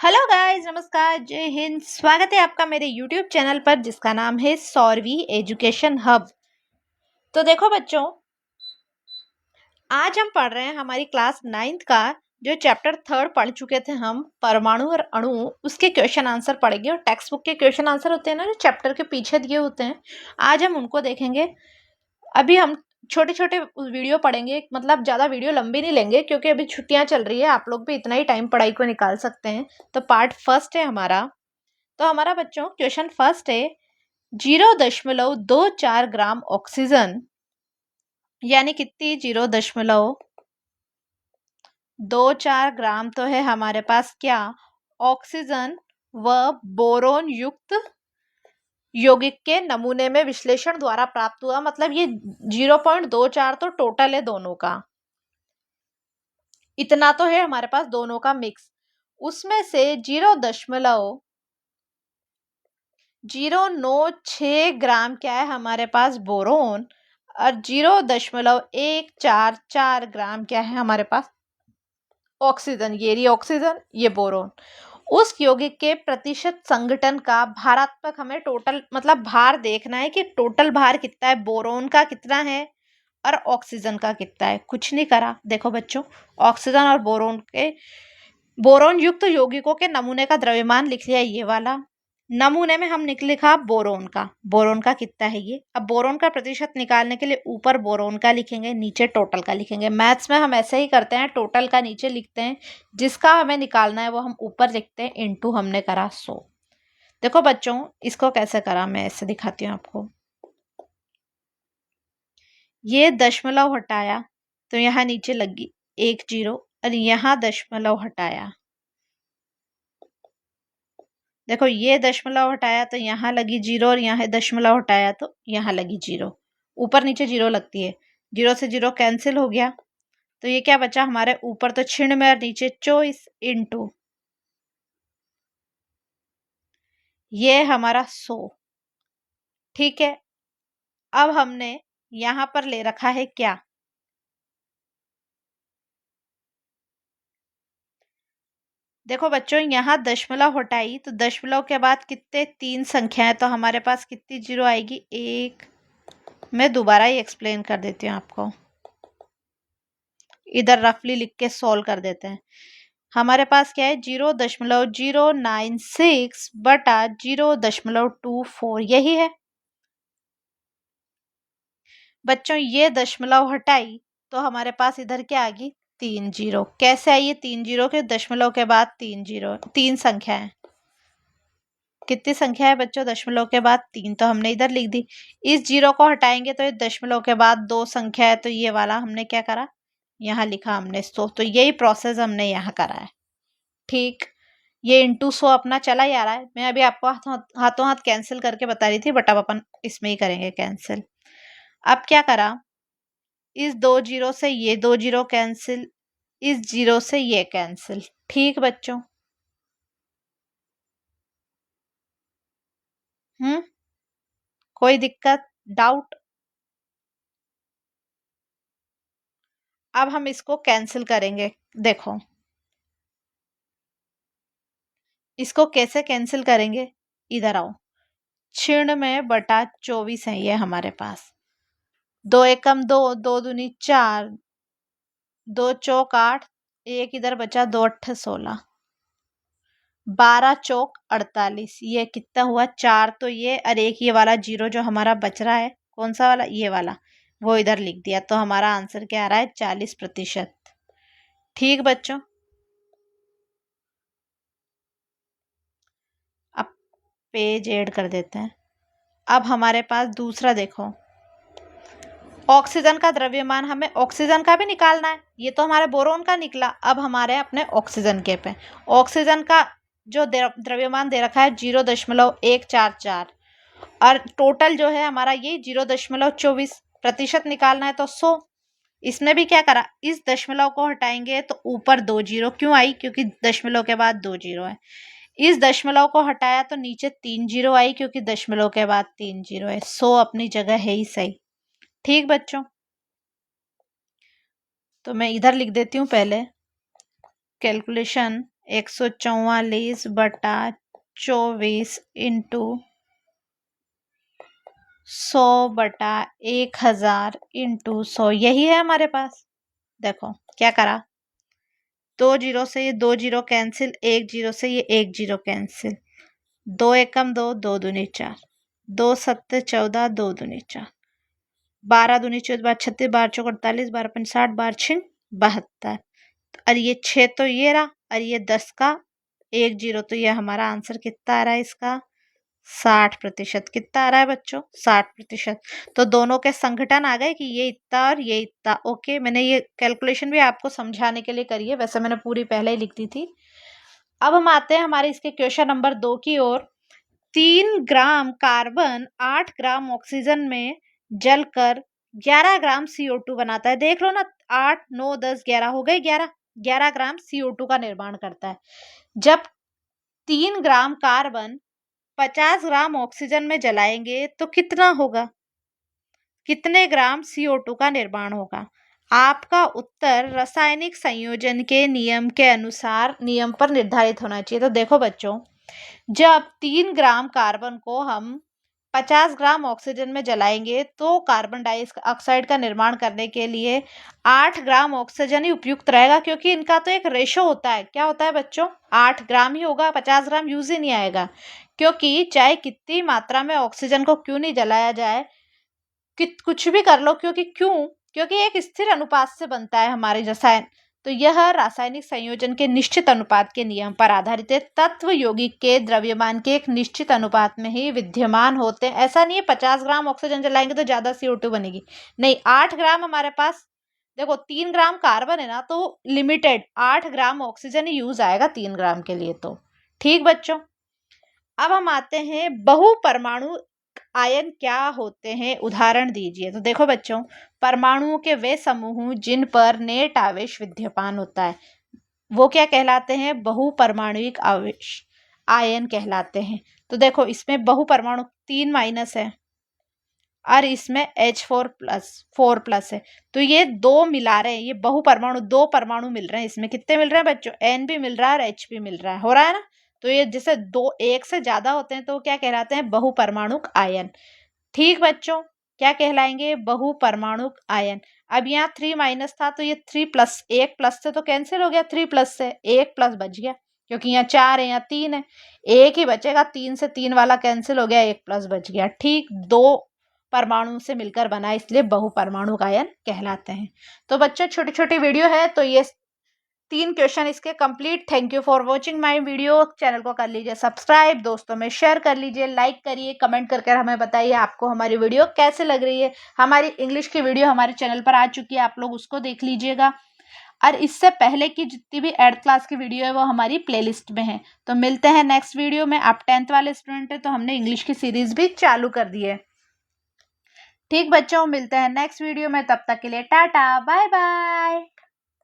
Hello guys, नमस्कार, जय हिंद। स्वागत है आपका मेरे यूट्यूब चैनल पर जिसका नाम है सौरवी एजुकेशन हब। तो देखो बच्चों, आज हम पढ़ रहे हैं हमारी क्लास 9th का जो चैप्टर 3 पढ़ चुके थे हम, परमाणु और अणु। उसके क्वेश्चन आंसर पढ़ेंगे और टेक्स्ट बुक के क्वेश्चन आंसर होते हैं ना, जो चैप्टर के पीछे दिए होते हैं, आज हम उनको देखेंगे। अभी हम छोटे छोटे वीडियो पढ़ेंगे, मतलब ज़्यादा वीडियो लंबी नहीं लेंगे क्योंकि अभी छुट्टियां चल रही है, आप लोग भी इतना ही टाइम पढ़ाई को निकाल सकते हैं। तो पार्ट फर्स्ट है हमारा। तो हमारा बच्चों क्वेश्चन फर्स्ट है, 0.24 ग्राम ऑक्सीजन यानी कितनी, 0.24 ग्राम तो है हमारे पास क्या, ऑक्सीजन व बोरोन युक्त यौगिक के नमूने में विश्लेषण द्वारा प्राप्त हुआ। मतलब ये 0.24 तो टोटल है दोनों का, इतना तो है हमारे पास दोनों का मिक्स। उसमें से 0.096 ग्राम क्या है हमारे पास, बोरोन, और 0.144 ग्राम क्या है हमारे पास, ऑक्सीजन। ये रही ऑक्सीजन, ये बोरोन। उस यौगिक के प्रतिशत संघटन का भारात्मक, हमें टोटल मतलब भार देखना है कि टोटल भार कितना है, बोरोन का कितना है और ऑक्सीजन का कितना है। कुछ नहीं करा, देखो बच्चों, ऑक्सीजन और बोरोन युक्त यौगिकों के नमूने का द्रव्यमान लिख लिया, ये वाला। नमूने में हम लिखा बोरोन का कितना है ये। अब बोरोन का प्रतिशत निकालने के लिए ऊपर बोरोन का लिखेंगे, नीचे टोटल का लिखेंगे। मैथ्स में हम ऐसे ही करते हैं, टोटल का नीचे लिखते हैं, जिसका हमें निकालना है वो हम ऊपर लिखते हैं, इनटू हमने करा 100। देखो बच्चों, इसको कैसे करा मैं ऐसे दिखाती हूँ आपको। ये दशमलव हटाया तो यहाँ नीचे लगी 1 0, और यहाँ दशमलव हटाया, देखो ये दशमलव हटाया तो यहाँ लगी 0, और यहाँ दशमलव हटाया तो यहाँ लगी 0। ऊपर नीचे 0 लगती है, 0 से 0 कैंसिल हो गया। तो ये क्या बचा हमारे ऊपर तो 96 और नीचे 24 इंटू ये हमारा 100। ठीक है, अब हमने यहाँ पर ले रखा है क्या, देखो बच्चों, यहाँ दशमलव हटाई तो दशमलव के बाद कितने 3 संख्याएं, तो हमारे पास कितनी 0 आएगी, 1। मैं दोबारा ही एक्सप्लेन कर देती हूँ आपको, इधर रफली लिख के सॉल्व कर देते हैं। हमारे पास क्या है, 0.096 बटा 0.24, यही है बच्चों। ये दशमलव हटाई तो हमारे पास इधर क्या आ गई, 3 0। कैसे आई ये 3 0 के, दशमलव के बाद 3 0, 3 संख्या है। कितनी संख्या है बच्चों, दशमलव के बाद 3, तो हमने इधर लिख दी। इस 0 को हटाएंगे तो ये दशमलव के बाद 2 संख्या है, तो ये वाला हमने क्या करा, यहाँ लिखा हमने 100। तो यही प्रोसेस हमने यहाँ करा है। ठीक, ये इंटू 100 अपना चला ही आ रहा है। मैं अभी आपको हाथों हाथ कैंसिल करके बता रही थी, बट अब अपन इसमें ही करेंगे कैंसिल। अब क्या करा, इस 2 0 से ये 2 0 कैंसिल, इस 0 से ये कैंसिल। ठीक बच्चों, कोई दिक्कत, डाउट? अब हम इसको कैंसिल करेंगे, देखो इसको कैसे कैंसिल करेंगे, इधर आओ। 96 बटा 24 है ये हमारे पास, 2 एकम 2, 2 दूनी 4, 2 चौक 8, एक इधर बचा, 2 अट्ठ 16, 12 चौक 48। ये कितना हुआ, 4 तो ये, और एक ये वाला 0 जो हमारा बच रहा है, कौन सा वाला, ये वाला, वो इधर लिख दिया। तो हमारा आंसर क्या आ रहा है, 40%। ठीक बच्चों, अब पेज ऐड कर देते हैं। अब हमारे पास दूसरा देखो, ऑक्सीजन का द्रव्यमान, हमें ऑक्सीजन का भी निकालना है। ये तो हमारे बोरोन का निकला, अब हमारे अपने ऑक्सीजन के पे। ऑक्सीजन का जो द्रव्यमान दे रखा है 0.144, और टोटल जो है हमारा ये 0.24, प्रतिशत निकालना है तो 100। इसमें भी क्या करा, इस दशमलव को हटाएंगे तो ऊपर 2 0 क्यों आई, क्योंकि दशमलव के बाद 2 0 है। इस दशमलव को हटाया तो नीचे 3 0 आई, क्योंकि दशमलव के बाद 3 0 है। 100 अपनी जगह है ही सही। ठीक बच्चों, तो मैं इधर लिख देती हूँ पहले, कैलकुलेशन 144/24 इंटू 100/1000 इंटू 100, यही है हमारे पास। देखो क्या करा, 2 जीरो से ये 2 जीरो कैंसिल, 1 जीरो से ये 1 जीरो कैंसिल, 2 एकम 2, 2 दूनी 4, 2 सत्ते 14, 2 दूनी 4, 12 दूनी 14, 12 36, 12 चौक 48, 12 पंच 60, 12 छिंग 72, और ये 6 तो ये रहा, और ये 10 का 1 जीरो, तो ये हमारा आंसर कितना आ रहा है इसका, 60%। कितना आ रहा है बच्चों, 60%। तो दोनों के संघटन आ गए कि ये इतना और ये इतना। ओके, मैंने ये कैलकुलेशन भी आपको समझाने के लिए करी है, वैसे मैंने पूरी पहले ही लिख दी थी। अब हम आते हैं हमारे इसके क्वेश्चन नंबर 2 की ओर। 3 ग्राम कार्बन 8 ग्राम ऑक्सीजन में जलकर 11 ग्राम CO2 बनाता है। देख लो ना, 8 9 10 11 हो गए, 11 ग्राम CO2 का निर्माण करता है। जब 3 ग्राम कार्बन 50 ग्राम ऑक्सीजन में जलाएंगे तो कितना होगा, कितने ग्राम CO2 का निर्माण होगा? आपका उत्तर रासायनिक संयोजन के नियम के अनुसार नियम पर निर्धारित होना चाहिए। तो देखो बच्चों, जब 3 ग्राम कार्बन को हम 50 ग्राम ऑक्सीजन में जलाएंगे तो कार्बन डाइऑक्साइड का निर्माण करने के लिए 8 ग्राम ऑक्सीजन ही उपयुक्त रहेगा, क्योंकि इनका तो एक रेशो होता है। क्या होता है बच्चों, 8 ग्राम ही होगा, 50 ग्राम यूज ही नहीं आएगा। क्योंकि चाहे कितनी मात्रा में ऑक्सीजन को क्यों नहीं जलाया जाए, कुछ भी कर लो, क्योंकि एक स्थिर अनुपात से बनता है हमारे रसायन। तो यह रासायनिक संयोजन के निश्चित अनुपात के नियम पर आधारित है। तत्व यौगिक के द्रव्यमान के एक निश्चित अनुपात में ही विद्यमान होते हैं। ऐसा नहीं है 50 ग्राम ऑक्सीजन जलाएंगे तो ज्यादा CO2 बनेगी, नहीं, 8 ग्राम हमारे पास, देखो 3 ग्राम कार्बन है ना, तो लिमिटेड 8 ग्राम ऑक्सीजन ही यूज आएगा 3 ग्राम के लिए। तो ठीक बच्चों, अब हम आते हैं बहुपरमाणु आयन क्या होते हैं, उदाहरण दीजिए। तो देखो बच्चों, परमाणुओं के वे समूह जिन पर नेट आवेश विद्यमान होता है वो क्या कहलाते हैं, बहुपरमाणुइक आवेश आयन कहलाते हैं। तो देखो इसमें बहुपरमाणु 3 माइनस है और इसमें H4+ है, तो ये 2 मिला रहे हैं, ये बहुपरमाणु 2 परमाणु मिल रहे हैं। इसमें कितने मिल रहे हैं बच्चों, N भी मिल रहा है और H भी मिल रहा है, हो रहा है ना। तो ये जैसे 2 एक से ज्यादा होते हैं तो क्या कहलाते हैं, बहुपरमाणुक आयन। ठीक बच्चों, क्या कहलाएंगे, बहुपरमाणुक आयन। अब यहाँ 3 माइनस था तो ये 3+ 1 प्लस से तो कैंसिल हो गया, 3+ से 1 प्लस बच गया, क्योंकि यहाँ 4 है यहाँ 3 है, एक ही बचेगा, 3 से 3 वाला कैंसिल हो गया, 1 प्लस बच गया। ठीक, 2 परमाणु से मिलकर बना, इसलिए बहुपरमाणुक आयन कहलाते हैं। तो बच्चों छोटी छोटी वीडियो है, तो ये 3 क्वेश्चन इसके complete. Thank you for watching my video. Channel को कर लीजिए सब्सक्राइब, दोस्तों में शेयर कर लीजिए, लाइक करिए, कमेंट करके हमें बताइए आपको हमारी वीडियो कैसे लग रही है। हमारी इंग्लिश की वीडियो हमारे चैनल पर आ चुकी है, आप लोग उसको देख लीजिएगा, और इससे पहले की जितनी भी 8th क्लास की वीडियो है वो हमारी प्लेलिस्ट में है। तो मिलते हैं नेक्स्ट वीडियो में। आप 10th वाले स्टूडेंट है तो हमने इंग्लिश की सीरीज भी चालू कर दी है। ठीक बच्चों, मिलते हैं नेक्स्ट वीडियो में, तब तक के लिए टाटा बाय बाय।